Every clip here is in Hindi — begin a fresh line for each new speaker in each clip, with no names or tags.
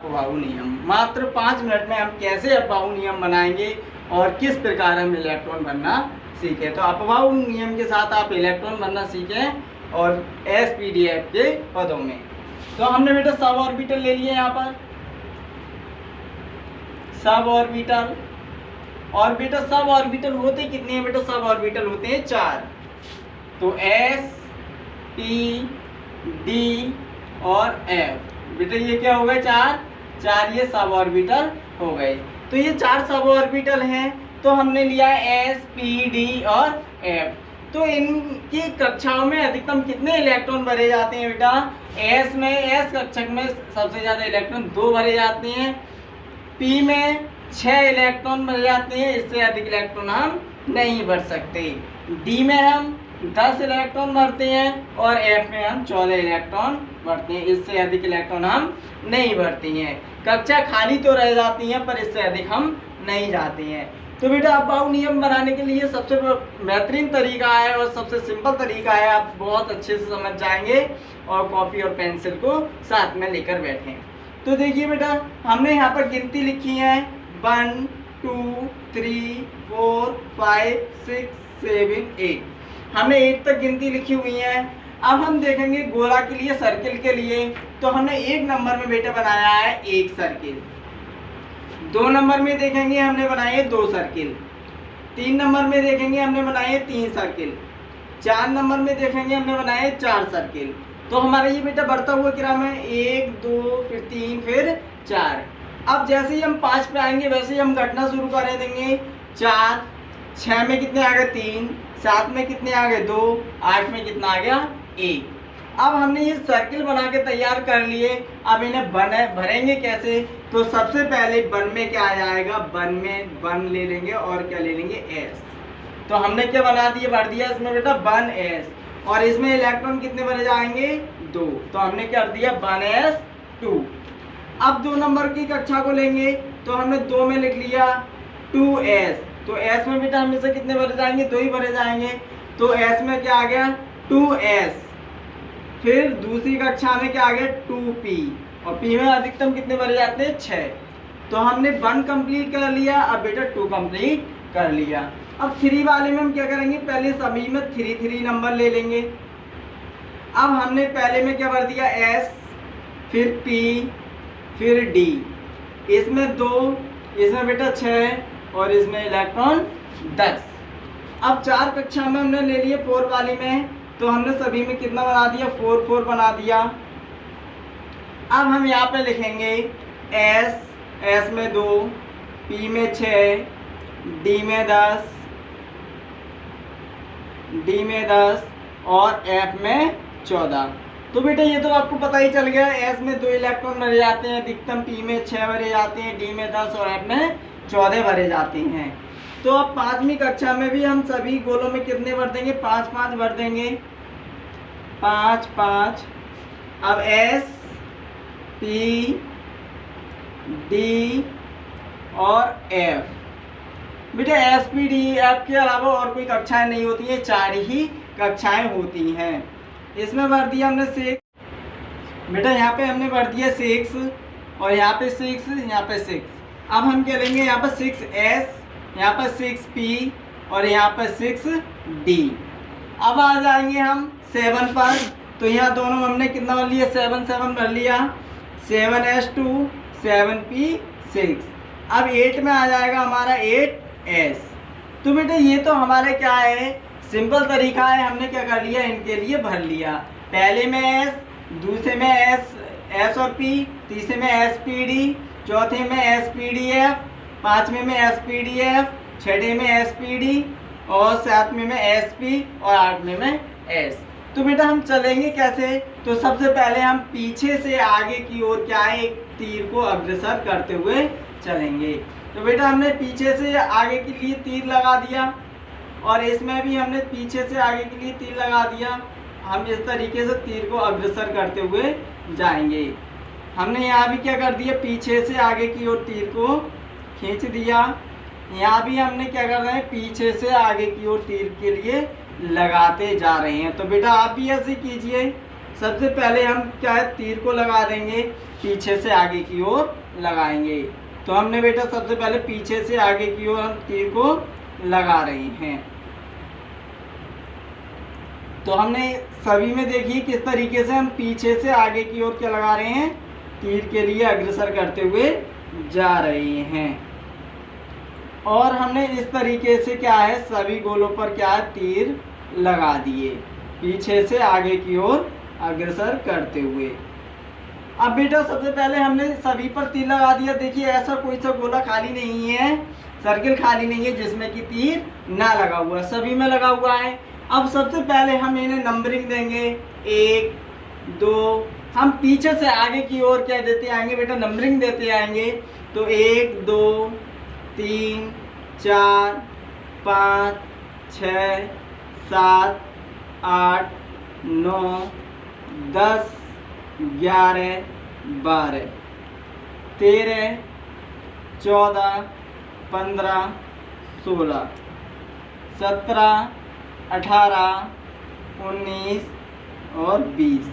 अफबाऊ नियम। मात्र 5 मिनट में हम कैसे अफबाऊ नियम बनाएंगे और किस प्रकार हम इलेक्ट्रॉन बनना सीखें। तो अफबाऊ नियम के साथ आप इलेक्ट्रॉन बनना सीखें और एसपीडीएफ के पदों में। तो हमने बेटा सब ऑर्बिटल ले लिए यहाँ पर, सब ऑर्बिटल। और बेटा सब ऑर्बिटल होते कितने हैं बेटा? सब ऑर्बिटल होते हैं 4। तो एस, पी, डी और एफ। बेटा ये क्या हो गए? 4 ये सब ऑर्बिटल हो गए। तो ये 4 सब ऑर्बिटल हैं। तो हमने लिया एस, पी, डी और एफ। तो इनकी कक्षाओं में अधिकतम कितने इलेक्ट्रॉन भरे जाते हैं बेटा? एस में, एस कक्षक में सबसे ज़्यादा इलेक्ट्रॉन 2 भरे जाते हैं। पी में 6 इलेक्ट्रॉन भरे जाते हैं, इससे अधिक इलेक्ट्रॉन हम नहीं भर सकते। डी में हम 10 इलेक्ट्रॉन भरते हैं और एफ में हम 14 इलेक्ट्रॉन भरते हैं, इससे अधिक इलेक्ट्रॉन हम नहीं भरते हैं। कक्षा खाली तो रह जाती हैं पर इससे अधिक हम नहीं जाते हैं। तो बेटा अफबाऊ नियम बनाने के लिए सबसे बेहतरीन तरीका है और सबसे सिंपल तरीका है, आप बहुत अच्छे से समझ जाएंगे और कॉपी और पेंसिल को साथ में लेकर बैठें। तो देखिए बेटा हमने यहाँ पर गिनती लिखी है 1 2 3 4 5 6 7 8। हमने 8 तक गिनती लिखी हुई है। अब हम देखेंगे गोला के लिए, सर्किल के लिए। तो हमने 1 नंबर में बेटा बनाया है 1 सर्किल। 2 नंबर में देखेंगे हमने बनाए 2 सर्किल। 3 नंबर में देखेंगे हमने बनाए 3 सर्किल। 4 नंबर में देखेंगे हमने बनाए 4 सर्किल। तो हमारा ये बेटा बढ़ता हुआ क्रम है 1 2 फिर 3 फिर 4। अब जैसे ही हम 5 पे आएंगे वैसे ही हम घटना शुरू कर देंगे। 4, 6 में कितने आ गए? 3, 7 में कितने आ गए? 2, 8 में कितना आ गया? 1। अब हमने ये सर्किल बना के तैयार कर लिए। अब इन्हें भरेंगे कैसे? तो सबसे पहले 1 में क्या आ जाएगा? 1 में 1 ले लेंगे और क्या ले लेंगे? एस। तो हमने क्या बना दिया? भर दिया इसमें बेटा 1s। और इसमें इलेक्ट्रॉन कितने भरे जाएंगे? 2। तो हमने क्या कर दिया? 1s2। अब 2 नंबर की कक्षा को लेंगे तो हमने 2 में लिख लिया 2s। तो s में बेटा हमेशा कितने भरे जाएंगे? 2 ही भरे जाएंगे। तो s में क्या आ गया? 2s। फिर दूसरी कक्षा में क्या आ गया? 2p। और p में अधिकतम कितने भरे जाते हैं? 6। तो हमने 1 कंप्लीट कर लिया, अब बेटा 2 कंप्लीट कर लिया। अब 3 वाले में हम क्या करेंगे? पहले सभी में 3 नंबर ले लेंगे। अब हमने पहले में क्या भर दिया? s, फिर p, फिर d। इसमें 2, इसमें बेटा 6 और इसमें इलेक्ट्रॉन 10। अब 4 कक्षा में हमने ले लिए 4 वाली में, तो हमने सभी में कितना बना दिया? 4 4 बना दिया। अब हम यहाँ पे लिखेंगे s में 2, p में 6, d में 10 और f में 14। तो बेटा ये तो आपको पता ही चल गया, s में 2 इलेक्ट्रॉन भरे जाते हैं, अधिकतम p में 6 भरे जाते हैं, d में 10 और f में 14 भरे जाते हैं। तो अब 5वीं कक्षा में भी हम सभी गोलों में कितने भर देंगे? 5 5 भर देंगे। 5 5। अब s, p, d और f। बेटा s, p, d, f के अलावा और कोई कक्षाएं नहीं होती हैं, 4 ही कक्षाएं होती हैं। इसमें भर दिया हमने 6। बेटा यहाँ पे हमने भर दिया 6 और यहाँ पे 6, यहाँ पे 6। अब हम क्या लेंगे? यहाँ पर 6s, यहाँ पर 6p और यहाँ पर 6d। अब आ जाएंगे हम 7 पर। तो यहाँ दोनों हमने कितना भर लिया? 7 7 भर लिया। 7s2 7p6। अब 8 में आ जाएगा हमारा 8s। तो बेटा ये तो हमारे क्या है? सिंपल तरीका है। हमने क्या कर लिया? इनके लिए भर लिया। पहले में s, दूसरे में s और p, तीसरे में spd, चौथे में spdf, 5वें में spdf, 6वें में spd और 7वें में sp और 8वें में s। तो बेटा हम चलेंगे कैसे? तो सबसे पहले हम पीछे से आगे की ओर क्या है? एक तीर को अग्रसर करते हुए चलेंगे। तो बेटा हमने पीछे से आगे के लिए तीर लगा दिया और इसमें भी हमने पीछे से आगे के लिए तीर लगा दिया। हम इस तरीके से तीर को अग्रसर करते हुए जाएंगे। हमने यहाँ भी क्या कर दिया? पीछे से आगे की ओर तीर को खींच दिया। यहाँ भी हमने क्या कर रहे हैं? पीछे से आगे की ओर तीर के लिए लगाते जा रहे हैं। तो बेटा आप भी ऐसे कीजिए। सबसे पहले हम क्या है, तीर को लगा देंगे, पीछे से आगे की ओर लगाएंगे। तो हमने बेटा सबसे पहले पीछे से आगे की ओर हम तीर को लगा रहे हैं। तो हमने सभी में देखिए किस तरीके से हम पीछे से आगे की ओर क्या लगा रहे हैं, तीर के लिए अग्रसर करते हुए जा रहे हैं। और हमने इस तरीके से क्या है, सभी गोलों पर क्या है, तीर लगा दिए, पीछे से आगे की ओर अग्रसर करते हुए। अब बेटा सबसे पहले हमने सभी पर तीर लगा दिया। देखिए ऐसा कोई सा गोला खाली नहीं है, सर्किल खाली नहीं है जिसमें कि तीर ना लगा हुआ, सभी में लगा हुआ है। अब सबसे पहले हम इन्हें नंबरिंग देंगे, 1 2, हम पीछे से आगे की ओर क्या देते आएंगे बेटा, नंबरिंग देते आएंगे। तो 1 2 3 4 5 6 7 8 9 10 11 12 13 14 15 16 17 18 19 और 20।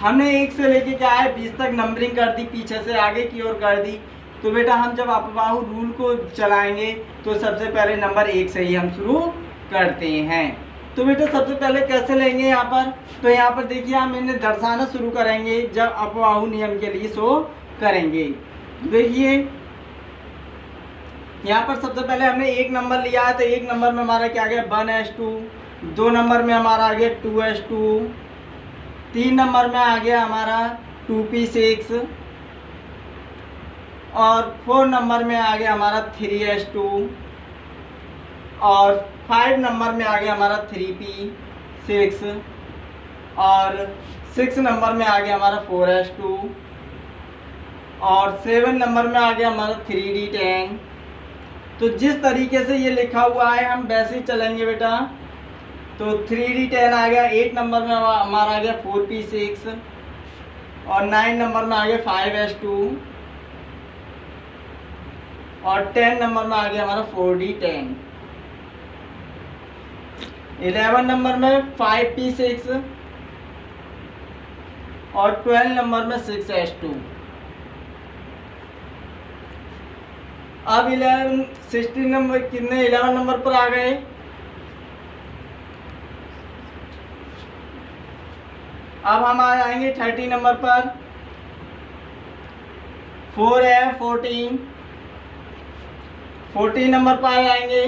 हमने 1 से लेके क्या है 20 तक नंबरिंग कर दी, पीछे से आगे की ओर कर दी। तो बेटा हम जब अपबाहु रूल को चलाएंगे तो सबसे पहले नंबर 1 से ही हम शुरू करते हैं। तो बेटा सबसे पहले कैसे लेंगे यहाँ पर, तो यहाँ पर देखिए हम इन्हें दर्शाना शुरू करेंगे जब अपबाहु नियम के लिए शो करेंगे। देखिए यहाँ पर सबसे पहले हमने 1 नंबर लिया है, तो 1 नंबर में हमारा क्या आ गया 1s2, 2 नंबर में हमारा आ गया 2s2, 3 नंबर में आ गया हमारा 2p6 और 4 नंबर में आ गया हमारा 3s2 और 5 नंबर में आ गया हमारा 3p6 और 6 नंबर में आ गया हमारा 4s2 और 7 नंबर में आ गया हमारा 3d10। तो जिस तरीके से ये लिखा हुआ है हम वैसे ही चलेंगे बेटा। तो 3d10 आ गया, 8 नंबर में हमारा आ गया 4p6 और 9 नंबर में आ गया 5s2 और 10 नंबर में आ गया हमारा 4d10। 11 नंबर में 5p6 और 12 नंबर में 6s2। अब 16 नंबर कितने 11 नंबर पर आ गए। अब हम आ जाएंगे 30 नंबर पर 4f14, 14 नंबर पर आ जाएंगे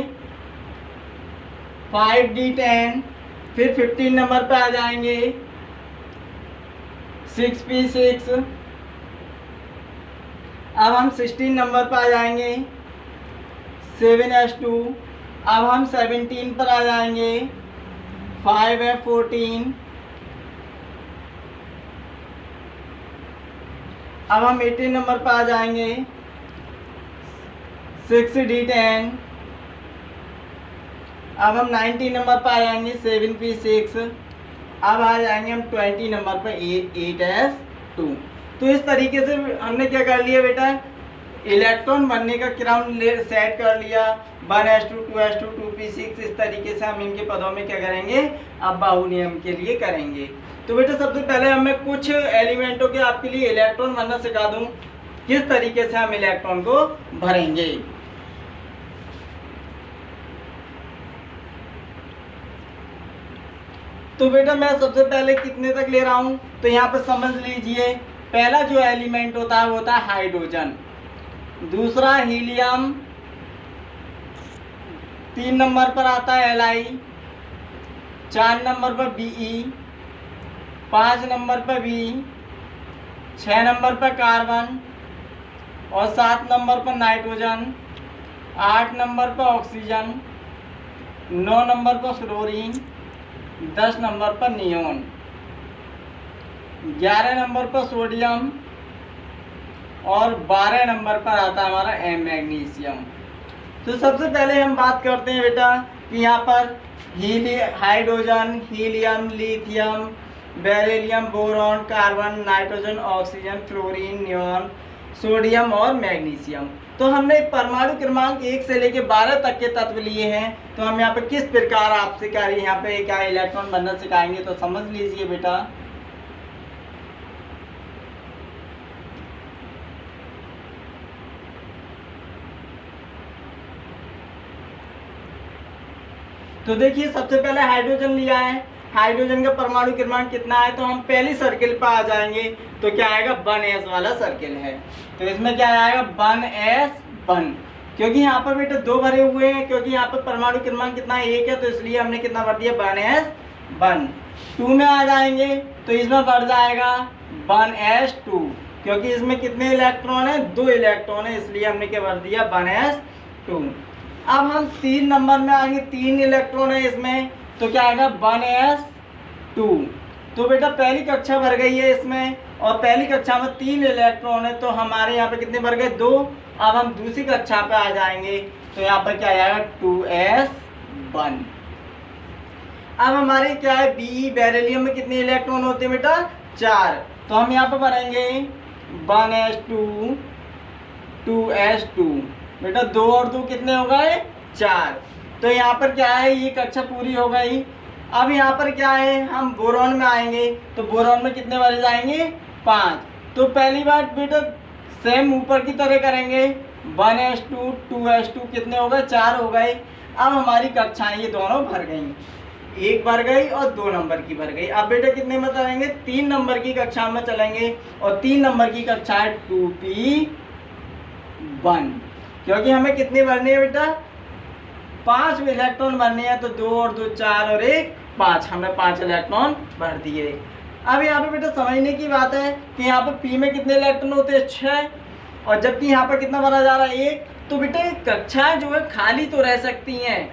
5d10, फिर 15 नंबर पर आ जाएंगे 6p6। अब हम 16 नंबर पर आ जाएंगे 7s2। अब हम 17 पर आ जाएंगे 5f14। अब हम 18 नंबर पर आ जाएंगे 6d10। अब हम 19 नंबर पर आ जाएंगे 7p6। अब आ जाएंगे हम 20 नंबर पर 8s2। तो इस तरीके से हमने क्या कर लिया बेटा, इलेक्ट्रॉन बनने का क्रम सेट कर लिया, 1s2 2s2 2p6। इस तरीके से हम इनके पदों में क्या करेंगे, अपबाहु नियम के लिए करेंगे। तो बेटा सबसे पहले हमें कुछ एलिमेंटों के आपके लिए इलेक्ट्रॉन बनना सिखा दूं, किस तरीके से हम इलेक्ट्रॉन को भरेंगे। तो बेटा मैं सबसे पहले कितने तक ले रहा हूं, तो यहाँ पर समझ लीजिए पहला जो एलिमेंट होता है वो होता है हाइड्रोजन, दूसरा हीलियम, 3 नंबर पर आता है Li, 4 नंबर पर Be, 5 नंबर पर V, 6 नंबर पर कार्बन और 7 नंबर पर नाइट्रोजन, 8 नंबर पर ऑक्सीजन, 9 नंबर पर फ्लोरीन, 10 नंबर पर नियोन, 11 नंबर पर सोडियम और 12 नंबर पर आता है हमारा मैग्नीशियम। तो सबसे पहले हम बात करते हैं बेटा कि यहाँ पर hydrogen, helium, lithium, beryllium, boron, carbon, nitrogen, oxygen, fluorine, neon, sodium और मैग्नीशियम। तो हमने परमाणु क्रमांक 1 से लेकर 12 तक के तत्व लिए हैं। तो हम यहाँ पे किस प्रकार आपसे क्या यहाँ पे क्या इलेक्ट्रॉन बनना सिखाएंगे, तो समझ लीजिए बेटा। तो देखिए सबसे पहले हाइड्रोजन लिया है, हाइड्रोजन का परमाणु क्रमांक कितना है, तो हम पहली सर्किल पर आ जाएंगे। तो क्या आएगा, 1s वाला सर्किल है, तो इसमें क्या आएगा 1s1, क्योंकि यहाँ पर बेटा 2 भरे हुए हैं, क्योंकि यहाँ पर परमाणु क्रमांक कितना है 1 है, तो इसलिए हमने कितना भर दिया 1s1। 2 में आ जाएंगे तो इसमें बढ़ जाएगा 1s2, क्योंकि इसमें कितने इलेक्ट्रॉन है, 2 इलेक्ट्रॉन है, इसलिए हमने क्या भर दिया 1s2। अब हम 3 नंबर में आएंगे, 3 इलेक्ट्रॉन है इसमें, तो क्या आएगा 1s2। तो बेटा पहली कक्षा भर गई है इसमें, और पहली कक्षा में 3 इलेक्ट्रॉन है, तो हमारे यहाँ पे कितने भर गए 2। अब हम दूसरी कक्षा पे आ जाएंगे, तो यहाँ पर क्या आएगा 2s1। अब हमारे क्या है बी बेरिलियम में कितने इलेक्ट्रॉन होते हैं बेटा 4, तो हम यहाँ पे भरेंगे 1s2 2s2, बेटा 2 और 2 कितने हो गए 4। तो यहाँ पर क्या है ये कक्षा पूरी हो गई। अब यहाँ पर क्या है हम बोरॉन में आएंगे, तो बोरॉन में कितने भरे जाएंगे 5। तो पहली बार बेटा सेम ऊपर की तरह करेंगे, 1s2 2s2 कितने हो गए 4 हो गए। अब हमारी कक्षाएं ये दोनों भर गई, एक भर गई और 2 नंबर की भर गई। अब बेटा कितने में चलेंगे 3 नंबर की कक्षा में चलेंगे, और 3 नंबर की कक्षा है 2p1, क्योंकि हमें कितने भरने हैं बेटा 5 इलेक्ट्रॉन भरने हैं, तो 2 और 2 4 और 1 5, हमने 5 इलेक्ट्रॉन भर दिए। अब यहाँ पे बेटा समझने की बात है कि यहाँ पर p में कितने इलेक्ट्रॉन होते हैं 6, और जबकि यहाँ पर कितना भरा जा रहा है 1। तो बेटा ये कक्षाएं जो है खाली तो रह सकती हैं,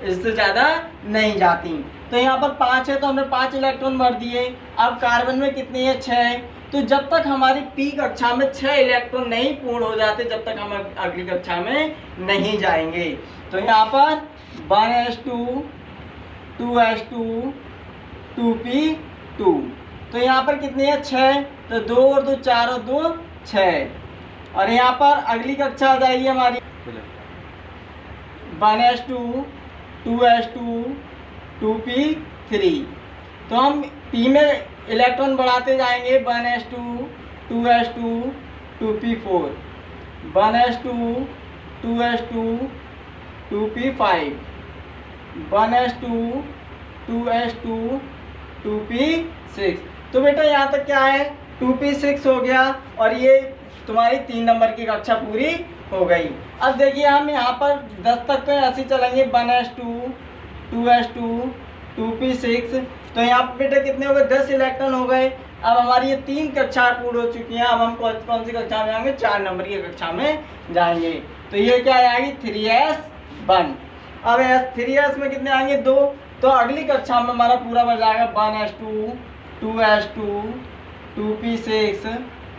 इससे ज़्यादा नहीं जाती। तो यहाँ पर 5 है, तो हमने 5 इलेक्ट्रॉन भर दिए। अब कार्बन में कितनी है 6 है, तो जब तक हमारी p कक्षा में 6 इलेक्ट्रॉन नहीं पूर्ण हो जाते, जब तक हम अगली कक्षा में नहीं जाएंगे। तो यहाँ पर 1s2 2s2 2p2, तो यहाँ पर कितनी है 6, तो 2 और 2 4 और 2 6। और यहाँ पर अगली कक्षा आ जाएगी हमारी 1s2 2s2 2p3, तो हम p में इलेक्ट्रॉन बढ़ाते जाएंगे, 1s2 2s2 2p4 1s2 2s2 2p5 1s2 2s2 2p6। तो बेटा यहाँ तक क्या है 2p6 हो गया, और ये तुम्हारी 3 नंबर की कक्षा पूरी हो गई। अब देखिए हम यहाँ पर 10 तक तो ऐसे ही चलेंगे, 1s2 2s2 2p6, तो यहाँ पर बेटा कितने हो गए 10 इलेक्ट्रॉन हो गए। अब हमारी ये 3 कक्षा पूरी हो चुकी हैं। अब हम कौन सी कक्षा में जाएंगे 4 नंबर की कक्षा में जाएंगे, तो ये क्या आएगी 3s1। अब 3s में कितने आएंगे 2, तो अगली कक्षा में हमारा पूरा बन जाएगा 1s2 2s2 2p6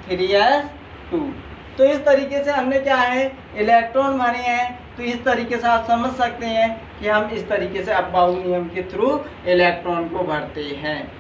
3s2। तो इस तरीके से हमने क्या है इलेक्ट्रॉन भरे हैं। तो इस तरीके से आप समझ सकते हैं कि हम इस तरीके से अबाउ नियम के थ्रू इलेक्ट्रॉन को भरते हैं।